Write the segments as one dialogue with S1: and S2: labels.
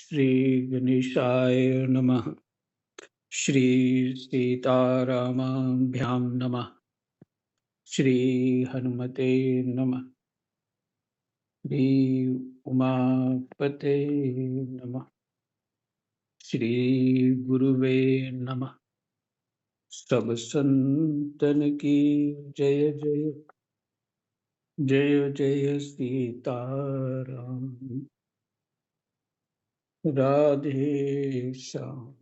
S1: श्री गणेशाय नमः। श्री सीतारामाभ्यां नमः। श्री हनुमते नमः। श्री उमापते नमः। श्री गुरुवे नमः। सब संतन की जय जय। जय जय सीताराम। राधे श्याम।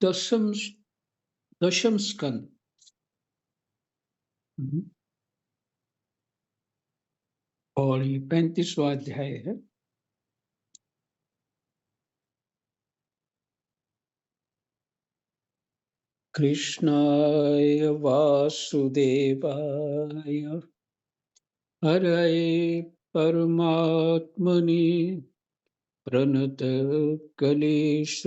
S1: दशम दशम स्कंद। और ये 35वां अध्याय है। कृष्णाय वासुदेवाय हरये परमात्मने प्रणत क्लेशनाशाय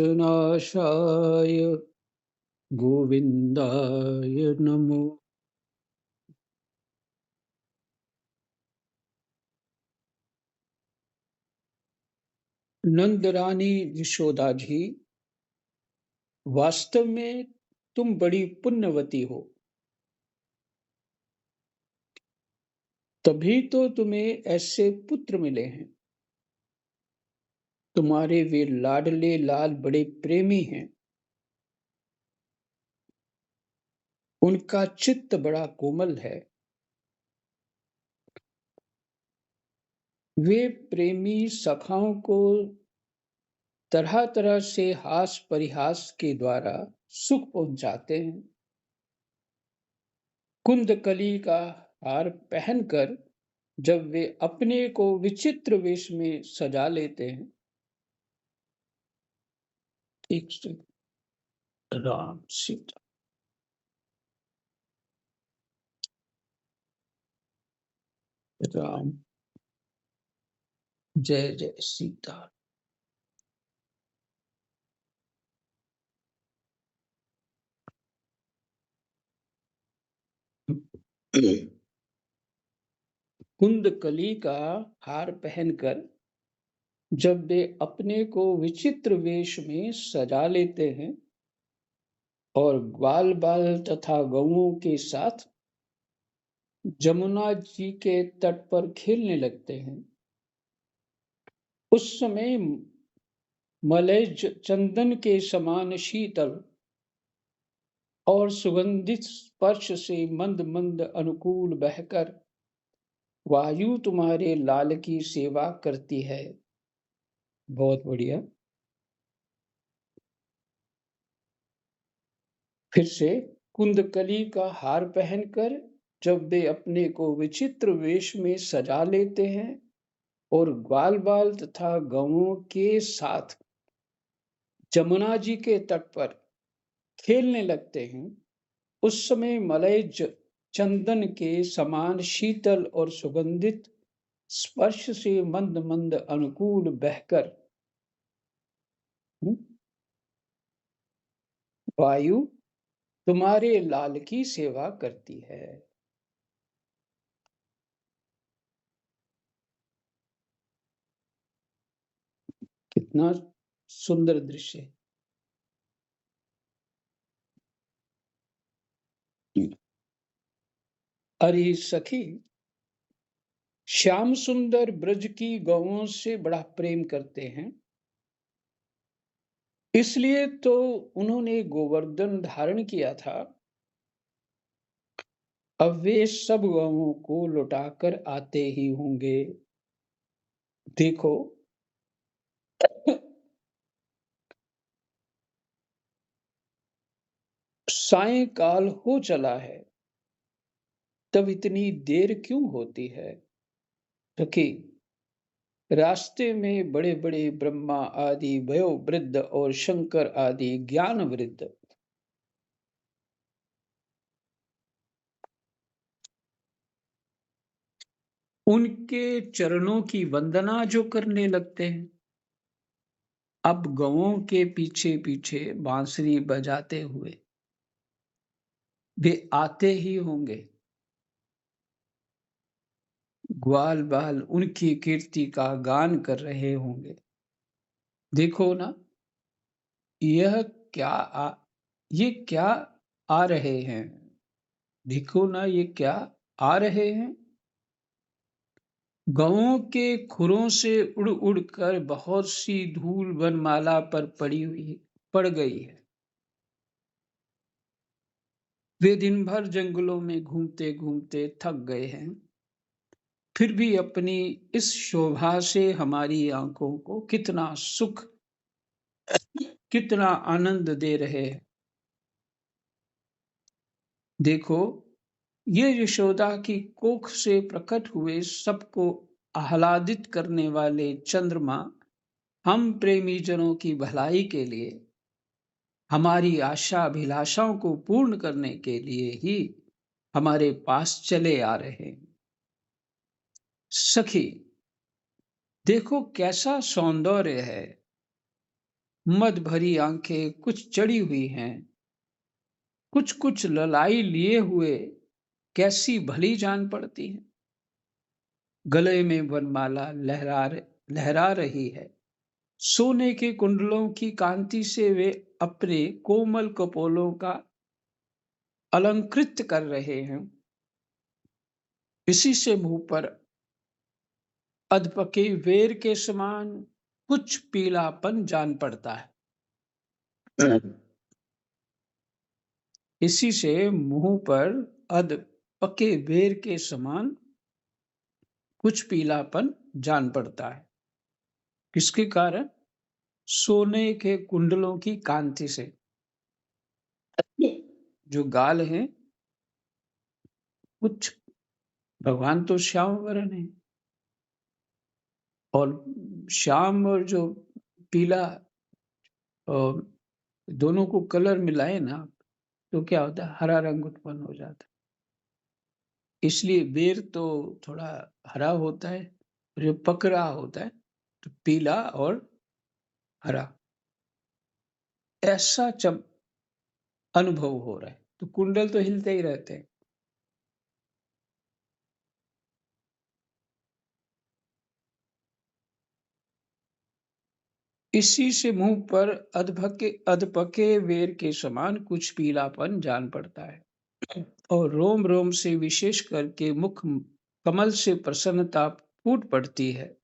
S1: गोविंदाय नमो। नंद रानी यशोदा जी, वास्तव में तुम बड़ी पुण्यवती हो, तभी तो तुम्हें ऐसे पुत्र मिले हैं। तुम्हारे वे लाडले लाल बड़े प्रेमी हैं। उनका चित्त बड़ा कोमल है। वे प्रेमी सखाओं को तरह तरह से हास परिहास के द्वारा सुख पहुंचाते हैं। कुंदकली का हार पहनकर जब वे अपने को विचित्र वेश में सजा लेते हैं। एक से राम सीता। राम जय जय सीता। कुंदकली का हार पहनकर जब वे अपने को विचित्र वेश में सजा लेते हैं और ग्वाल बाल तथा गौओं के साथ जमुना जी के तट पर खेलने लगते हैं, उस समय मलय चंदन के समान शीतल और सुगंधित स्पर्श से मंद मंद अनुकूल बहकर वायु तुम्हारे लाल की सेवा करती है। बहुत बढ़िया। फिर से, कुंदकली का हार पहनकर जब वे अपने को विचित्र वेश में सजा लेते हैं और ग्वाल बाल तथा गौओं के साथ जमुना जी के तट पर खेलने लगते हैं, उस समय मलय चंदन के समान शीतल और सुगंधित स्पर्श से मंद मंद अनुकूल बहकर वायु तुम्हारे लाल की सेवा करती है। कितना सुंदर दृश्य है। अरे सखी, श्याम सुंदर ब्रज की गौओं से बड़ा प्रेम करते हैं, इसलिए तो उन्होंने गोवर्धन धारण किया था। अब वे सब गौओं को लौटाकर आते ही होंगे। देखो, सायंकाल हो चला है, तब इतनी देर क्यों होती है? सखी, रास्ते में बड़े बड़े ब्रह्मा आदि वयोवृद्ध और शंकर आदि ज्ञान वृद्ध उनके चरणों की वंदना जो करने लगते हैं, अब गौओं के पीछे-पीछे बांसुरी बजाते हुए वे आते ही होंगे। ग्वाल-बाल उनकी कीर्ति का गान कर रहे होंगे। देखो ना, यह क्या आ ये क्या आ रहे हैं? देखो ना, ये क्या आ रहे हैं? गौओं के खुरों से उड़-उड़ कर बहुत सी धूल वनमाला पर पड़ गई है। वे दिन भर जंगलों में घूमते-घूमते थक गए हैं, फिर भी अपनी इस शोभा से हमारी आँखों को कितना सुख, कितना आनंद दे रहे हैं। देखो, ये यशोदा की कोख से प्रकट हुए सबको आह्लादित करने वाले चंद्रमा हम प्रेमी जनों की भलाई के लिए, हमारी आशा अभिलाषाओं को पूर्ण करने के लिए ही हमारे पास चले आ रहे हैं। सखी, देखो कैसा सौंदर्य है। मद भरी आंखें कुछ चढ़ी हुई हैं, कुछ कुछ ललाई लिए हुए कैसी भली जान पड़ती है। गले में वनमाला लहरा रही है। सोने के कुंडलों की कांति से वे अपने कोमल कपोलों का अलंकृत कर रहे हैं। इसी से मुंह पर अधपके वेर के समान कुछ पीलापन जान पड़ता है। इसी से मुंह पर अधपके वेर के समान कुछ पीलापन जान पड़ता है। किसके कारण? सोने के कुंडलों की कांति से। जो गाल हैं, कुछ भगवान तो श्याम वरण है, और श्याम और जो पीला, दोनों को कलर मिलाए ना, तो क्या होता है? हरा रंग उत्पन्न हो जाता है। इसलिए बेर तो थोड़ा हरा होता है, और जो पक रहा होता है तो पीला और हरा, ऐसा अनुभव हो रहा है। तो कुंडल तो हिलते ही रहते हैं। इसी से मुंह पर अधपके वेर के समान कुछ पीलापन जान पड़ता है, और रोम रोम से विशेष करके मुख कमल से प्रसन्नता फूट पड़ती है।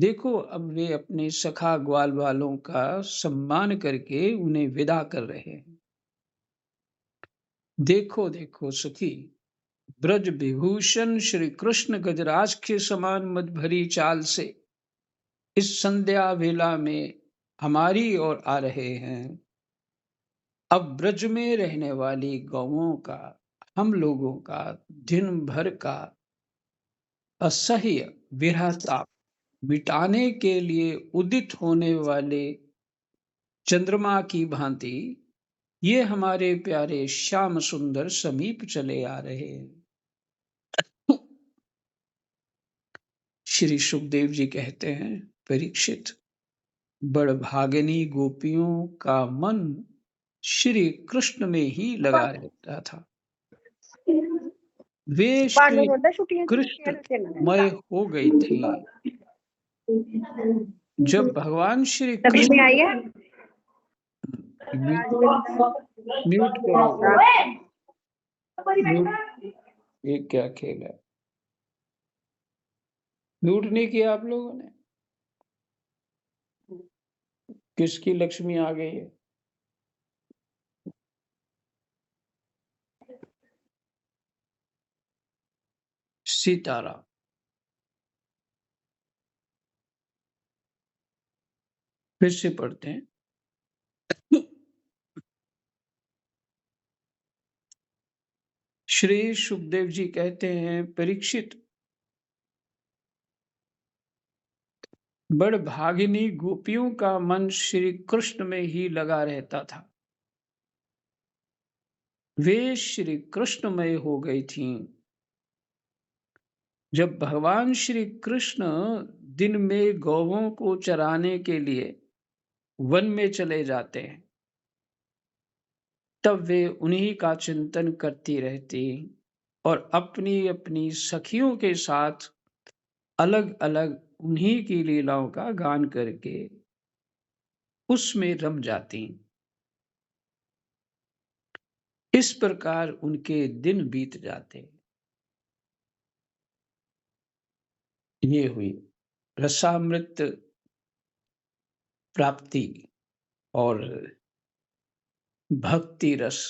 S1: देखो, अब वे अपने सखा ग्वाल वालों का सम्मान करके उन्हें विदा कर रहे हैं। देखो देखो सखी, ब्रज विभूषण श्री कृष्ण गजराज के समान मद भरी चाल से इस संध्या वेला में हमारी ओर आ रहे हैं। अब ब्रज में रहने वाली गौओं का, हम लोगों का दिन भर का असह्य विरह ताप मिटाने के लिए उदित होने वाले चंद्रमा की भांति ये हमारे प्यारे श्याम सुंदर समीप चले आ रहे हैं। श्री सुखदेव जी कहते हैं, परीक्षित, बड़भागिनी गोपियों का मन श्री कृष्ण में ही लगा रहता था। वे श्री कृष्णमय हो गई थी। जब भगवान श्री कृष्ण, म्यूट करो, ये क्या खेल है? म्यूट नहीं किया आप लोगों ने? किसकी लक्ष्मी आ गई है? सीताराम। फिर से पढ़ते हैं। श्री सुखदेव जी कहते हैं, परीक्षित, बड़भागिनी गोपियों का मन श्री कृष्ण में ही लगा रहता था। वे श्री कृष्णमय हो गई थीं। जब भगवान श्री कृष्ण दिन में गौओं को चराने के लिए वन में चले जाते हैं, तब वे उन्हीं का चिंतन करती रहती और अपनी-अपनी सखियों के साथ अलग-अलग उन्हीं की लीलाओं का गान करके उसमें रम जाती। इस प्रकार उनके दिन बीत जाते। ये हुई रसामृत प्राप्ति और भक्ति रस।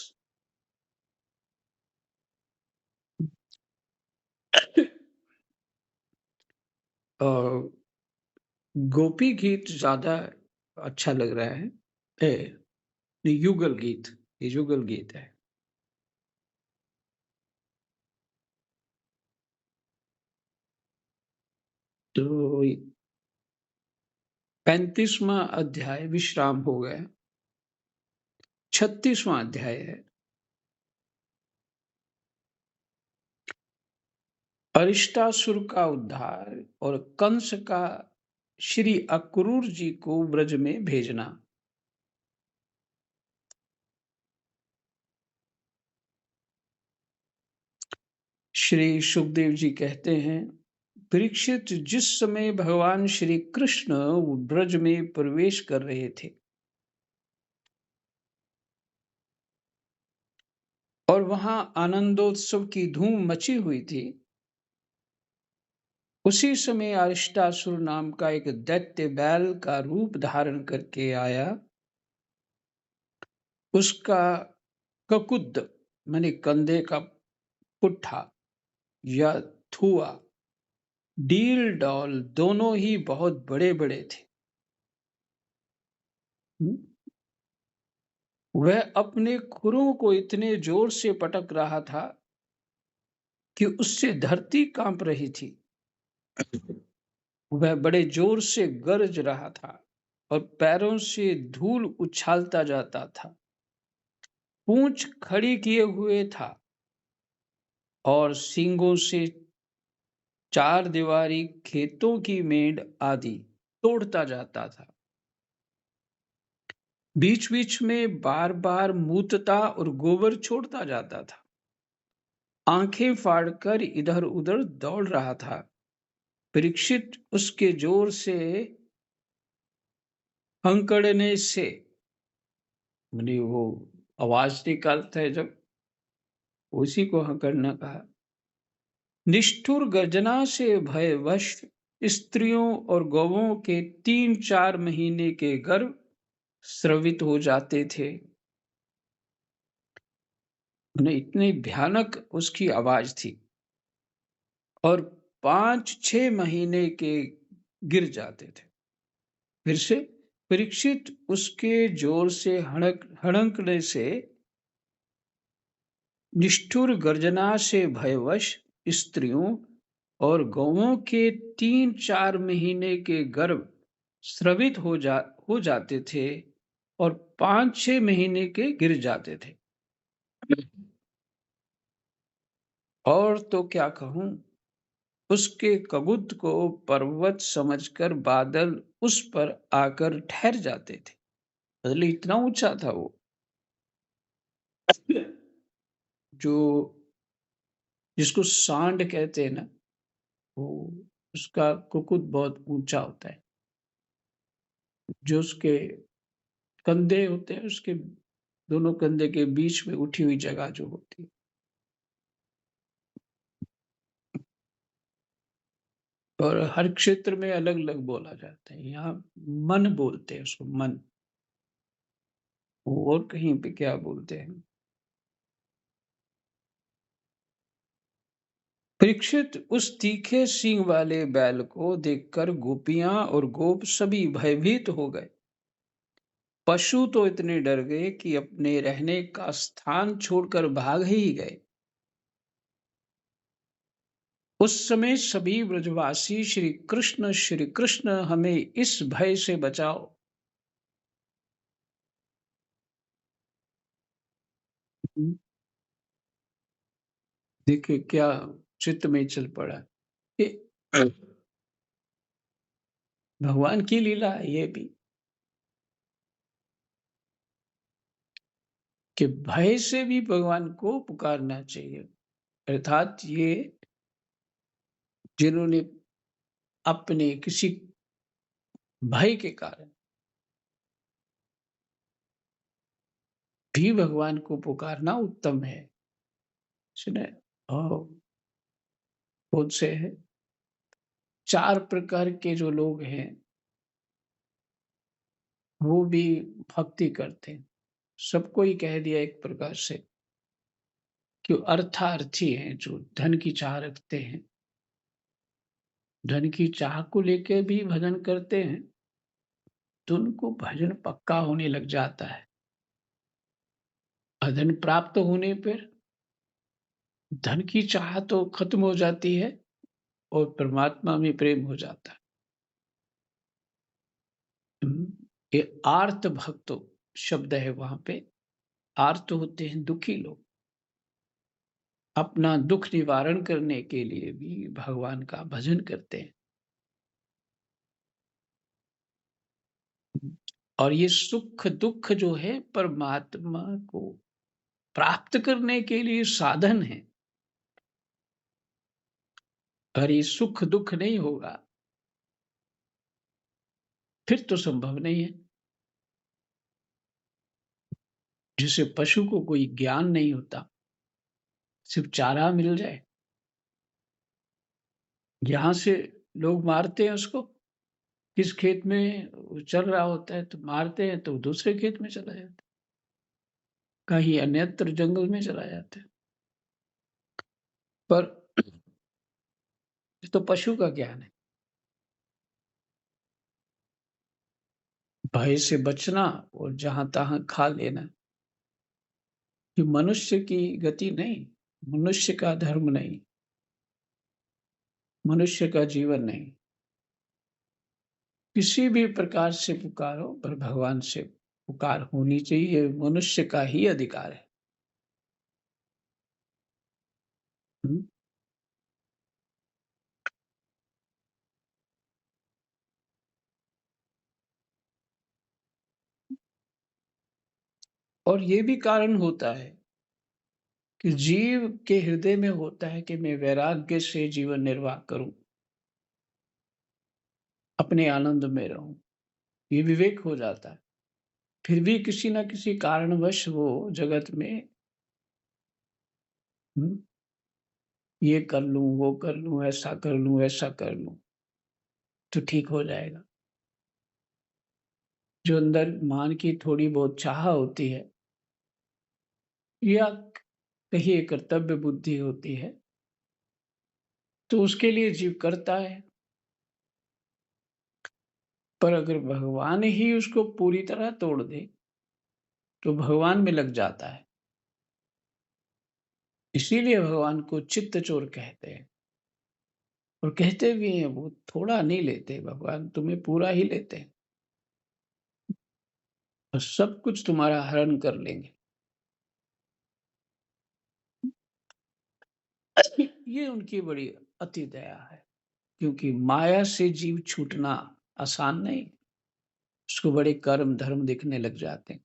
S1: और गोपी गीत ज़्यादा अच्छा लग रहा है। युगल गीत, ये युगल गीत है। तो 35वां अध्याय विश्राम हो गया। 36वां अध्याय है। अरिष्टासुर का उद्धार और कंस का श्री अक्रूर जी को ब्रज में भेजना। श्री सुखदेव जी कहते हैं, परीक्षित, जिस समय भगवान श्री कृष्ण ब्रज में प्रवेश कर रहे थे और वहां आनंदोत्सव की धूम मची हुई थी, उसी समय अरिष्टासुर नाम का एक दैत्य बैल का रूप धारण करके आया। उसका ककुद माने कंधे का पुट्ठा या थुआ, डील डॉल दोनों ही बहुत बड़े बड़े थे। हम्म? वह अपने खुरों को इतने जोर से पटक रहा था कि उससे धरती कांप रही थी। वह बड़े जोर से गरज रहा था और पैरों से धूल उछालता जाता था। पूंछ खड़ी किए हुए था और सींगों से चार दीवारी खेतों की मेंढ आदि तोड़ता जाता था। बीच बीच में बार बार मूतता और गोबर छोड़ता जाता था। आंखें फाड़कर इधर उधर दौड़ रहा था। परीक्षित उसके जोर से हंकड़ने से, माने वो आवाज निकालता है जब, उसी को हंकड़ना कहा। निष्ठुर गर्जना से भयवश स्त्रियों और गौओं के 3-4 महीने के गर्भ स्रवित हो जाते थे। उन्हें इतनी भयानक उसकी आवाज थी और 5-6 महीने के गिर जाते थे। फिर से परीक्षित उसके जोर से हड़कने से, निष्ठुर गर्जना से भयवश स्त्रियों और गौओं के 3-4 महीने के गर्भ स्रवित हो जाते थे और 5-6 महीने के गिर जाते थे। और तो क्या कहूं, उसके कबूत को पर्वत समझकर बादल उस पर आकर ठहर जाते थे। मतलब इतना ऊंचा था वो। जो जिसको सांड कहते हैं ना, वो उसका कुकुट बहुत ऊंचा होता है। जो उसके कंधे होते हैं, उसके दोनों कंधे के बीच में उठी हुई जगह जो होती है। और हर क्षेत्र में अलग अलग बोला जाता है। यहाँ मन बोलते हैं उसको, मन। और कहीं पे क्या बोलते हैं। परीक्षित, उस तीखे सींग वाले बैल को देखकर गोपियां और गोप सभी भयभीत हो गए। पशु तो इतने डर गए कि अपने रहने का स्थान छोड़कर भाग ही गए। उस समय सभी ब्रजवासी श्री कृष्ण हमें इस भय से बचाओ। देखिए क्या चित्त में चल पड़ा। ये भगवान की लीला है ये भी, कि भय से भी भगवान को पुकारना चाहिए। अर्थात ये जिन्होंने अपने किसी भय के कारण भी भगवान को पुकारना उत्तम है। सुने बहुत से हैं 4 प्रकार के जो लोग हैं, वो भी भक्ति करते हैं। सबको ही कह दिया एक प्रकार से कि अर्थार्थी हैं, जो धन की चाह रखते हैं। धन की चाह को लेके भी भजन करते हैं, तो उनको भजन पक्का होने लग जाता है। धन प्राप्त होने पर धन की चाह तो खत्म हो जाती है और परमात्मा में प्रेम हो जाता है। हुँ, ये आर्त भक्त शब्द है वहाँ पे। आर्त होते हैं दुखी लोग। अपना दुःख निवारण करने के लिए भी भगवान का भजन करते हैं। और ये सुख-दुःख जो है परमात्मा को प्राप्त करने के लिए साधन है। अगर ये सुख-दुःख नहीं होगा, फिर तो संभव नहीं है। जैसे पशु को कोई ज्ञान नहीं होता, सिर्फ चारा मिल जाए, यहाँ से लोग मारते हैं उसको, किस खेत में वो चल रहा होता है तो मारते हैं तो दूसरे खेत में चला जाता है, कहीं अन्यत्र जंगल में चला जाता है। पर ये तो पशु का ज्ञान है। भय से बचना और जहाँ-तहाँ खा लेना, ये मनुष्य की गति नहीं, मनुष्य का धर्म नहीं, मनुष्य का जीवन नहीं। किसी भी प्रकार से पुकारो पर भगवान से पुकार होनी चाहिए, ये मनुष्य का ही अधिकार है। हुँ, और ये भी कारण होता है कि जीव के हृदय में होता है कि मैं वैराग्य से जीवन निर्वाह करूँ, अपने आनंद में रहूँ, ये विवेक हो जाता है। फिर भी किसी न किसी कारणवश वो जगत में हुँ, ये कर लूँ, वो कर लूँ, ऐसा कर लूँ, वैसा कर लूँ, तो ठीक हो जाएगा। जो अंदर मान की थोड़ी बहुत चाह होती है या कहिए कर्तव्य बुद्धि होती है, तो उसके लिए जीव करता है। पर अगर भगवान ही उसको पूरी तरह तोड़ दे, तो भगवान में लग जाता है। इसीलिए भगवान को चित्तचोर कहते हैं और कहते भी हैं वो थोड़ा नहीं लेते भगवान तुम्हें पूरा ही लेते हैं और सब कुछ तुम्हारा हरण कर लेंगे। ये उनकी बड़ी अति दया है, क्योंकि माया से जीव छूटना आसान नहीं, उसको बड़े कर्म धर्म दिखने लग जाते हैं।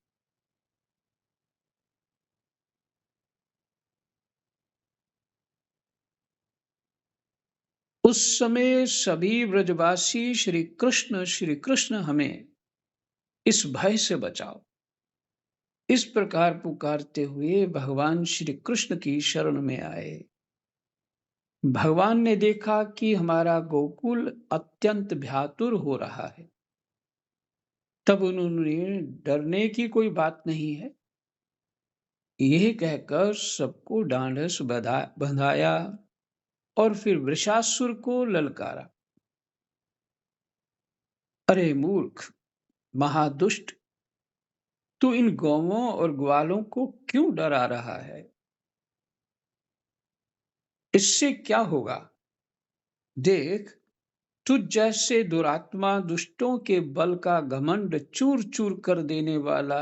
S1: उस समय सभी ब्रजवासी श्री कृष्ण हमें इस भय से बचाओ, इस प्रकार पुकारते हुए भगवान श्री कृष्ण की शरण में आए। भगवान ने देखा कि हमारा गोकुल अत्यंत भयातुर हो रहा है। तब उन्होंने डरने की कोई बात नहीं है, यह कहकर सबको ढांढस बंधाया और फिर वृषासुर को ललकारा। अरे मूर्ख, महादुष्ट, तू इन गौवों और ग्वालों को क्यों डरा रहा है? इससे क्या होगा? देख, तुझ जैसे दुरात्मा दुष्टों के बल का घमंड चूर चूर कर देने वाला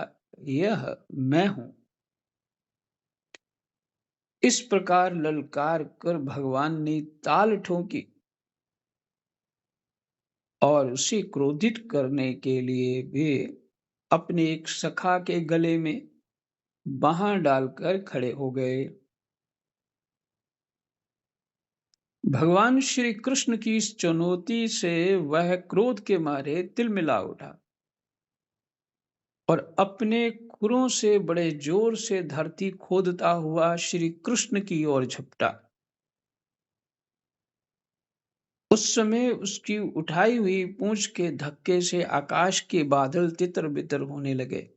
S1: यह मैं हूं। इस प्रकार ललकार कर भगवान ने ताल ठोकी और उसे क्रोधित करने के लिए वे अपने एक सखा के गले में बाँह डालकर खड़े हो गए। भगवान श्री कृष्ण की इस चुनौती से वह क्रोध के मारे तिलमिला उठा और अपने खुरों से बड़े जोर से धरती खोदता हुआ श्री कृष्ण की ओर झपटा। उस समय उसकी उठाई हुई पूंछ के धक्के से आकाश के बादल तितर-बितर होने लगे।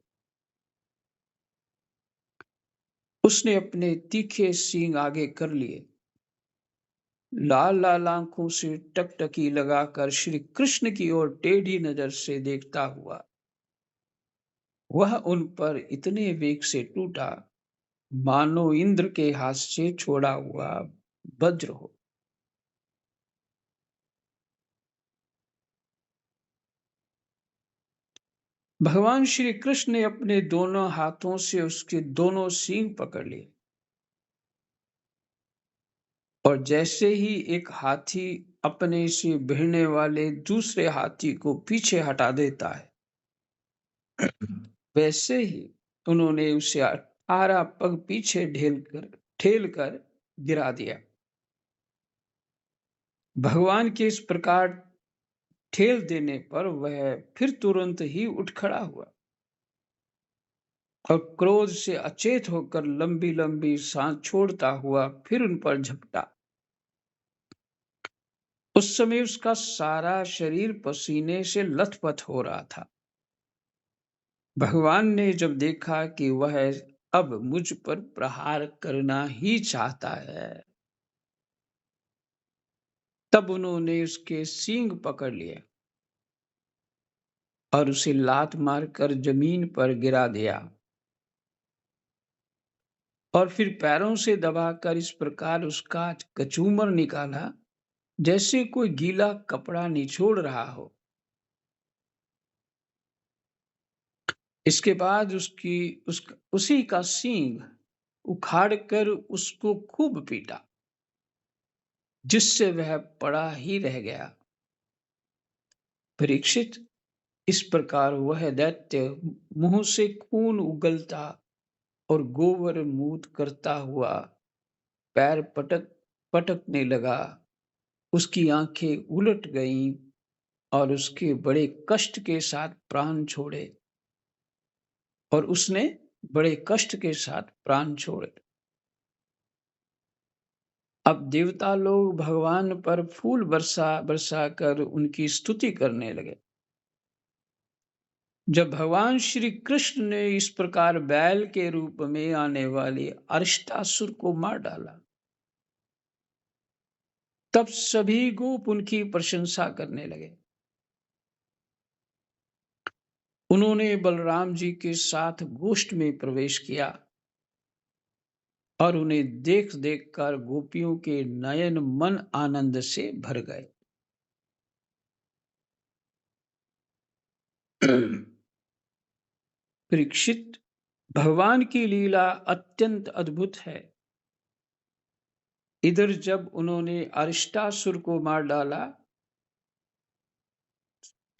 S1: उसने अपने तीखे सींग आगे कर लिए। लाल-लाल आंखों से टकटकी लगाकर श्री कृष्ण की ओर टेढ़ी नजर से देखता हुआ वह उन पर इतने वेग से टूटा मानो इंद्र के हाथ से छोड़ा हुआ वज्र हो। भगवान श्री कृष्ण ने अपने दोनों हाथों से उसके दोनों सींग पकड़ लिए और जैसे ही एक हाथी अपने से भिड़ने वाले दूसरे हाथी को पीछे हटा देता है, वैसे ही उन्होंने उसे 18 पग पीछे ठेल कर गिरा दिया। भगवान के इस प्रकार ठेल देने पर वह फिर तुरंत ही उठ खड़ा हुआ और क्रोध से अचेत होकर लंबी लंबी सांस छोड़ता हुआ फिर उन पर झपटा। उस समय उसका सारा शरीर पसीने से लथपथ हो रहा था। भगवान ने जब देखा कि वह अब मुझ पर प्रहार करना ही चाहता है, तब उन्होंने उसके सींग पकड़ लिए और उसे लात मारकर जमीन पर गिरा दिया और फिर पैरों से दबाकर इस प्रकार उसका कचूमर निकाला जैसे कोई गीला कपड़ा निचोड़ रहा हो। इसके बाद उसी का सींग उखाड़कर उसको खूब पीटा, जिससे वह पड़ा ही रह गया। परीक्षित, इस प्रकार वह दैत्य मुंह से खून उगलता और गोबर मूत करता हुआ पैर पटकने लगा। उसकी आंखें उलट गईं और उसके बड़े कष्ट के साथ प्राण छोड़े और उसने बड़े कष्ट के साथ प्राण छोड़े। अब देवता लोग भगवान पर फूल बरसा बरसा कर उनकी स्तुति करने लगे। जब भगवान श्री कृष्ण ने इस प्रकार बैल के रूप में आने वाले अरिष्टासुर को मार डाला, तब सभी गोप उनकी प्रशंसा करने लगे। उन्होंने बलराम जी के साथ गोष्ठ में प्रवेश किया और उन्हें देख देख कर गोपियों के नयन मन आनंद से भर गए। परीक्षित, भगवान की लीला अत्यंत अद्भुत है। इधर जब उन्होंने अरिष्टासुर को मार डाला,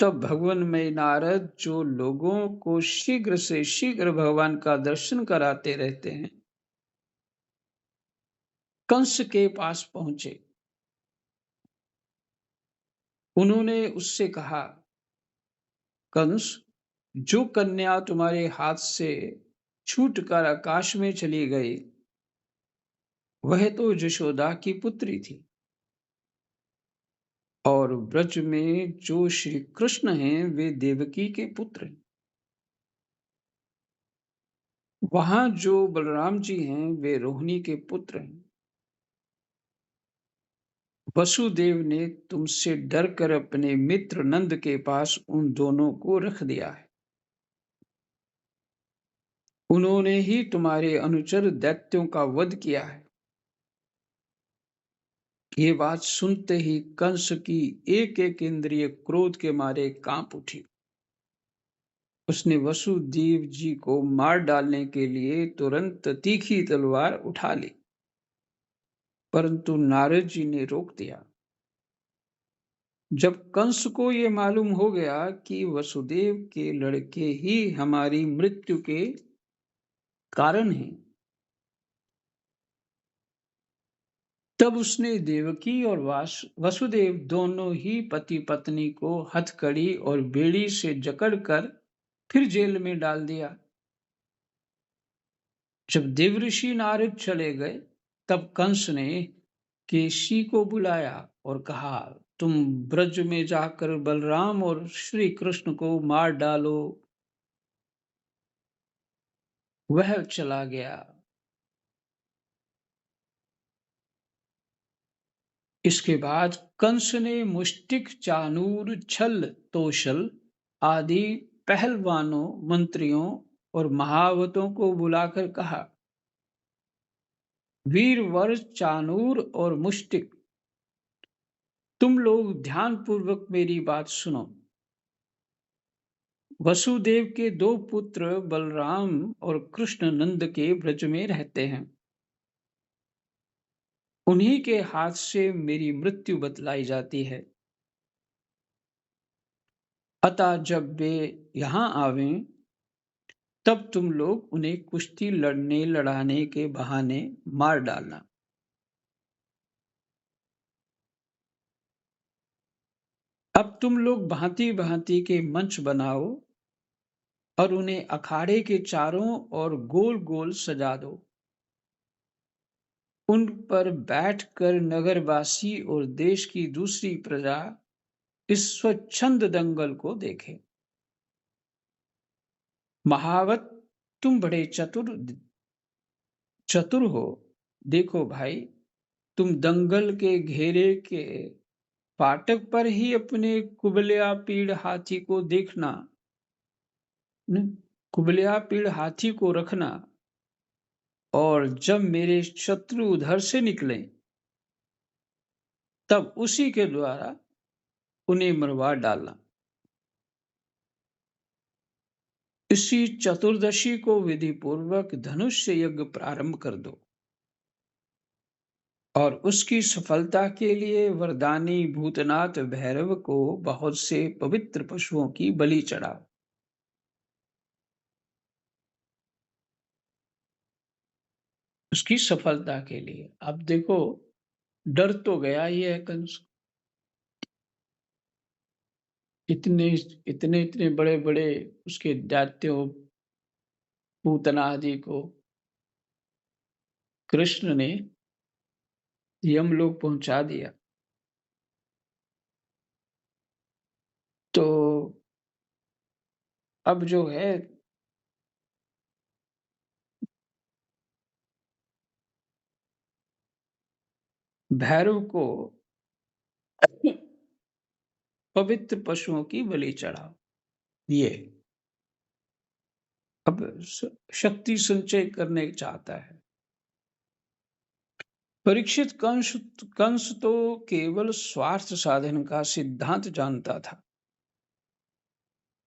S1: तब भगवान में नारद जो लोगों को शीघ्र से शीघ्र भगवान का दर्शन कराते रहते हैं, कंस के पास पहुंचे। उन्होंने उससे कहा, कंस, जो कन्या तुम्हारे हाथ से छूटकर आकाश में चली गई, वह तो यशोदा की पुत्री थी और ब्रज में जो श्री कृष्ण हैं वे देवकी के पुत्र हैं। वहां जो बलराम जी हैं वे रोहिणी के पुत्र हैं। वसुदेव ने तुमसे डरकर अपने मित्र नंद के पास उन दोनों को रख दिया है। उन्होंने ही तुम्हारे अनुचर दैत्यों का वध किया है। ये बात सुनते ही कंस की एक एक इंद्रिय क्रोध के मारे कांप उठी। उसने वसुदेव जी को मार डालने के लिए तुरंत तीखी तलवार उठा ली, परंतु नारद जी ने रोक दिया। जब कंस को ये मालूम हो गया कि वसुदेव के लड़के ही हमारी मृत्यु के कारण हैं, तब उसने देवकी और वसुदेव दोनों ही पति पत्नी को हथकड़ी और बेड़ी से जकड़कर फिर जेल में डाल दिया। जब देवऋषि नारद चले गए, तब कंस ने केशी को बुलाया और कहा, तुम ब्रज में जाकर बलराम और श्री कृष्ण को मार डालो। वह चला गया। इसके बाद कंस ने मुष्टिक, चानूर, छल, तोशल आदि पहलवानों, मंत्रियों और महावतों को बुलाकर कहा, वीरवर, चानूर और मुष्टिक, तुम लोग ध्यान पूर्वक मेरी बात सुनो। वसुदेव के दो पुत्र बलराम और कृष्ण नंद के ब्रज में रहते हैं। उन्हीं के हाथ से मेरी मृत्यु बतलाई जाती है। अतः जब वे यहाँ आवें, तब तुम लोग उन्हें कुश्ती लड़ने लड़ाने के बहाने मार डालना। अब तुम लोग भांति भांति के मंच बनाओ और उन्हें अखाड़े के चारों ओर गोल गोल सजा दो। उन पर बैठकर नगरवासी और देश की दूसरी प्रजा इस स्वच्छंद दंगल को देखे। महावत, तुम बड़े चतुर चतुर हो। देखो भाई, तुम दंगल के घेरे के फाटक पर ही अपने कुबलिया पीड़ हाथी को देखना, कुबलिया पीड़ हाथी को रखना, और जब मेरे शत्रु उधर से निकले, तब उसी के द्वारा उन्हें मरवा डालना। इसी चतुर्दशी को विधि पूर्वक धनुष्य यज्ञ प्रारंभ कर दो और उसकी सफलता के लिए वरदानी भूतनाथ भैरव को बहुत से पवित्र पशुओं की बलि चढ़ाओ। उसकी सफलता के लिए। अब देखो, डर तो गया ही है कंस। इतने इतने इतने बड़े बड़े उसके दैत्यों, पूतना आदि को कृष्ण ने यमलोक पहुंचा दिया। तो अब जो है, भैरव को पवित्र पशुओं की बलि चढ़ाओ। ये अब शक्ति संचय करने चाहता है। परीक्षित कंस कंस तो केवल स्वार्थ साधन का सिद्धांत जानता था।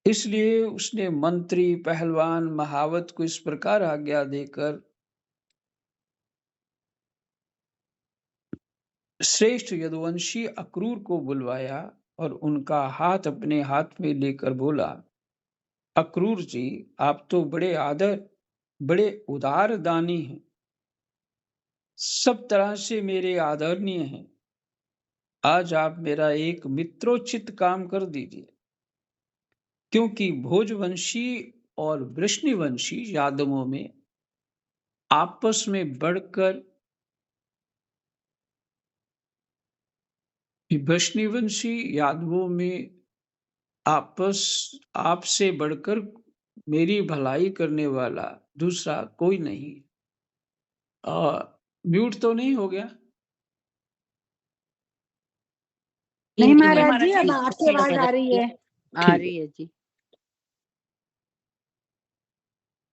S1: इसलिए उसने मंत्री, पहलवान, महावत को इस प्रकार आज्ञा देकर श्रेष्ठ यदुवंशी अक्रूर को बुलवाया और उनका हाथ अपने हाथ में लेकर बोला, अक्रूर जी, आप तो बड़े उदार दानी हैं, सब तरह से मेरे आदरणीय हैं। आज आप मेरा एक मित्रोचित काम कर दीजिए, क्योंकि भोजवंशी और वृष्णिवंशी यादवों में आपस में बढ़कर वृष्णिवंशी यादवों में आपस आपसे बढ़कर मेरी भलाई करने वाला दूसरा कोई नहीं। म्यूट तो नहीं हो गया?
S2: नहीं
S3: नहीं
S2: महाराज
S3: महाराज
S2: जी, अब
S3: जी,
S2: आपकी आवाज आ रही है।
S3: आ रही है जी।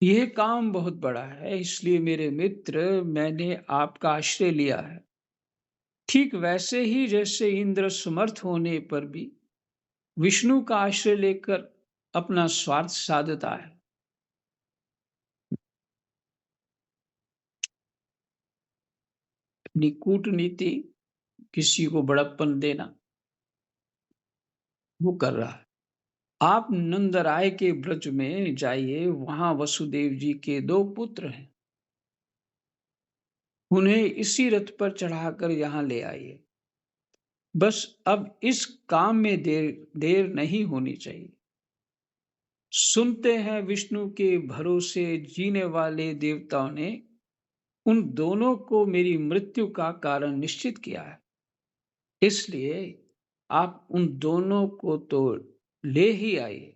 S1: यह काम बहुत बड़ा है, इसलिए मेरे मित्र, मैंने आपका आश्रय लिया है। ठीक वैसे ही जैसे इंद्र समर्थ होने पर भी विष्णु का आश्रय लेकर अपना स्वार्थ साधता है। अपनी कूटनीति, किसी को बड़प्पन देना, वो कर रहा है। आप नंदराय के ब्रज में जाइए, वहां वसुदेव जी के 2 पुत्र हैं। उन्हें इसी रथ पर चढ़ाकर यहाँ ले आइए। बस अब इस काम में देर देर नहीं होनी चाहिए। सुनते हैं विष्णु के भरोसे जीने वाले देवताओं ने उन दोनों को मेरी मृत्यु का कारण निश्चित किया है। इसलिए आप उन दोनों को तो ले ही आइए,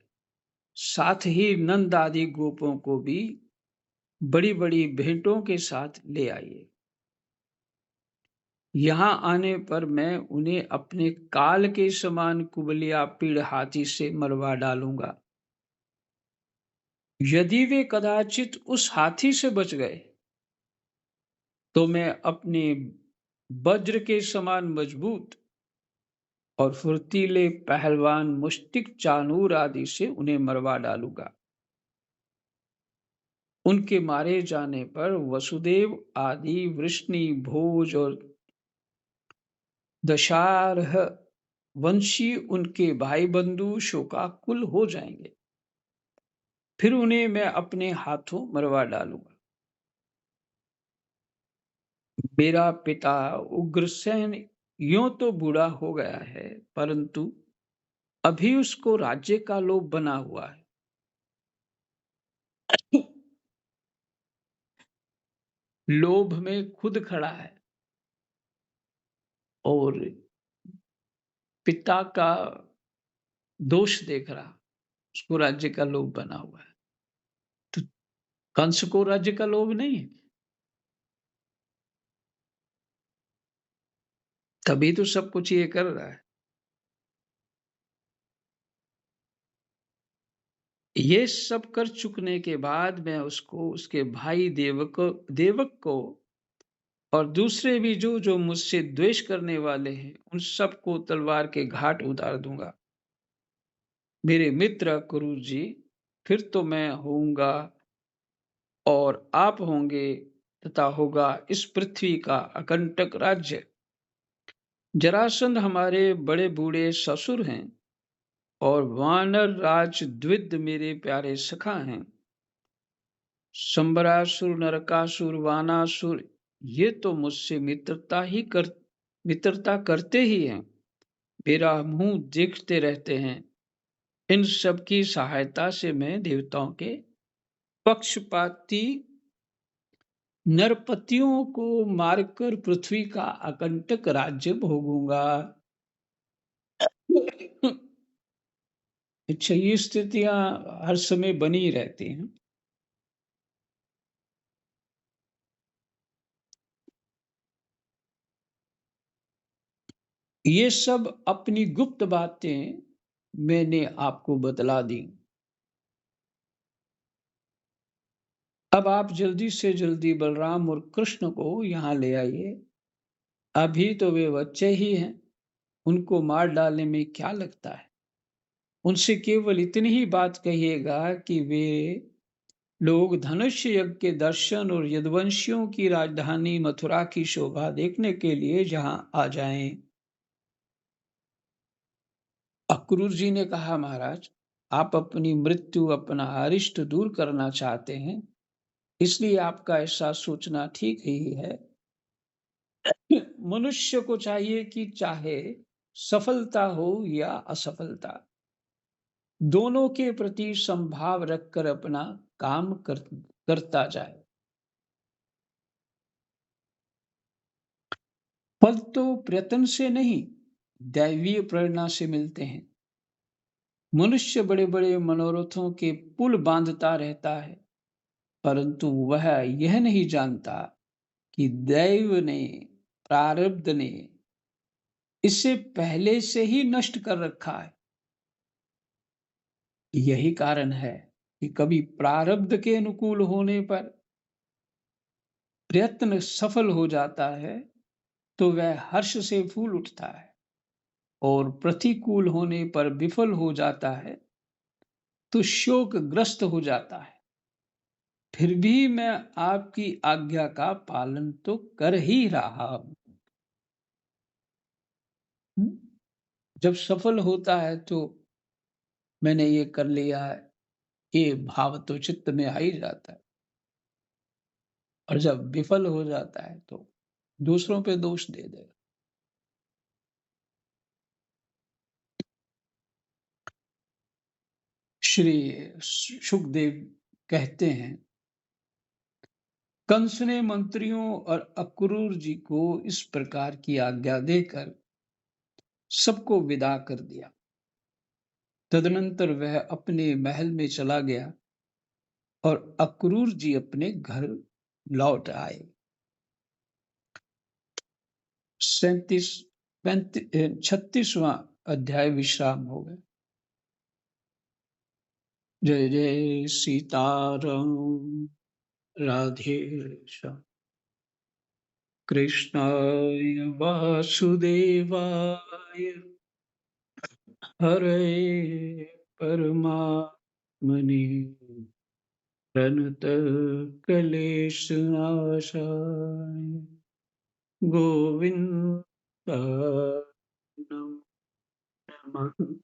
S1: साथ ही नंद आदि गोपों को भी बड़ी-बड़ी भेंटों के साथ ले आइए। यहाँ आने पर मैं उन्हें अपने काल के समान कुबलिया पीड़ हाथी से मरवा डालूंगा। यदि वे कदाचित उस हाथी से बच गए, तो मैं अपने वज्र के समान मजबूत और फुर्तीले पहलवान मुष्टिक चानूर आदि से उन्हें मरवा डालूंगा। उनके मारे जाने पर वसुदेव आदि वृष्णि भोज और दशारह वंशी उनके भाई बंधु शोकाकुल हो जाएंगे। फिर उन्हें मैं अपने हाथों मरवा डालूंगा। मेरा पिता उग्रसेन यूं तो बूढ़ा हो गया है, परंतु अभी उसको राज्य का लोभ बना हुआ है। लोभ में खुद खड़ा है और पिता का दोष देख रहा। उसको राज्य का लोभ बना हुआ है। तो कंस को राज्य का लोभ नहीं है, तभी तो सब कुछ ये कर रहा है। ये सब कर चुकने के बाद मैं उसको, उसके भाई देवक को और दूसरे भी जो जो मुझसे द्वेष करने वाले हैं, उन सबको तलवार के घाट उतार दूंगा। मेरे मित्र कुरु जी, फिर तो मैं होऊंगा और आप होंगे तथा होगा इस पृथ्वी का अकंटक राज्य। जरासंध हमारे बड़े बूढ़े ससुर हैं और वानर राज द्विद मेरे प्यारे सखा हैं। संबरासुर, नरकासुर, वानासुर ये तो मुझसे मित्रता करते ही हैं। मेरा मुंह देखते रहते हैं। इन सब की सहायता से मैं देवताओं के पक्षपाती नरपतियों को मारकर पृथ्वी का अकंटक राज्य भोगूंगा। अच्छा, ये स्थितियां हर समय बनी रहती हैं। ये सब अपनी गुप्त बातें मैंने आपको बतला दी। अब आप जल्दी से जल्दी बलराम और कृष्ण को यहाँ ले आइए। अभी तो वे बच्चे ही हैं, उनको मार डालने में क्या लगता है। उनसे केवल इतनी ही बात कहिएगा कि वे लोग धनुष यज्ञ के दर्शन और यदुवंशियों की राजधानी मथुरा की शोभा देखने के लिए जहां आ जाएं। अक्रूर जी ने कहा, महाराज, आप अपनी मृत्यु, अपना अरिष्ट दूर करना चाहते हैं, इसलिए आपका ऐसा सोचना ठीक ही है। मनुष्य को चाहिए कि चाहे सफलता हो या असफलता, दोनों के प्रति संभाव रखकर अपना काम करता जाए। फल तो प्रयत्न से नहीं, दैवीय प्रेरणा से मिलते हैं। मनुष्य बड़े बड़े मनोरथों के पुल बांधता रहता है, परंतु वह यह नहीं जानता कि दैव ने, प्रारब्ध ने इसे पहले से ही नष्ट कर रखा है। यही कारण है कि कभी प्रारब्ध के अनुकूल होने पर प्रयत्न सफल हो जाता है तो वह हर्ष से फूल उठता है, और प्रतिकूल होने पर विफल हो जाता है तो शोकग्रस्त हो जाता है। फिर भी मैं आपकी आज्ञा का पालन तो कर ही रहा हूं। जब सफल होता है तो मैंने ये कर लिया है, ये भाव तो चित्त में आ ही जाता है। और जब विफल हो जाता है तो दूसरों पे दोष दे देगा। श्री सुखदेव कहते हैं, कंस ने मंत्रियों और अक्रूर जी को इस प्रकार की आज्ञा देकर सबको विदा कर दिया। तदनंतर वह अपने महल में चला गया और अक्रूर जी अपने घर लौट आए। 36वां अध्याय विश्राम हो गया। जय जय सीताराम। राधे श्याम। कृष्णाय वासुदेवाय हरे परमात्मने प्रणत क्लेशनाशाय गोविन्दाय नमः।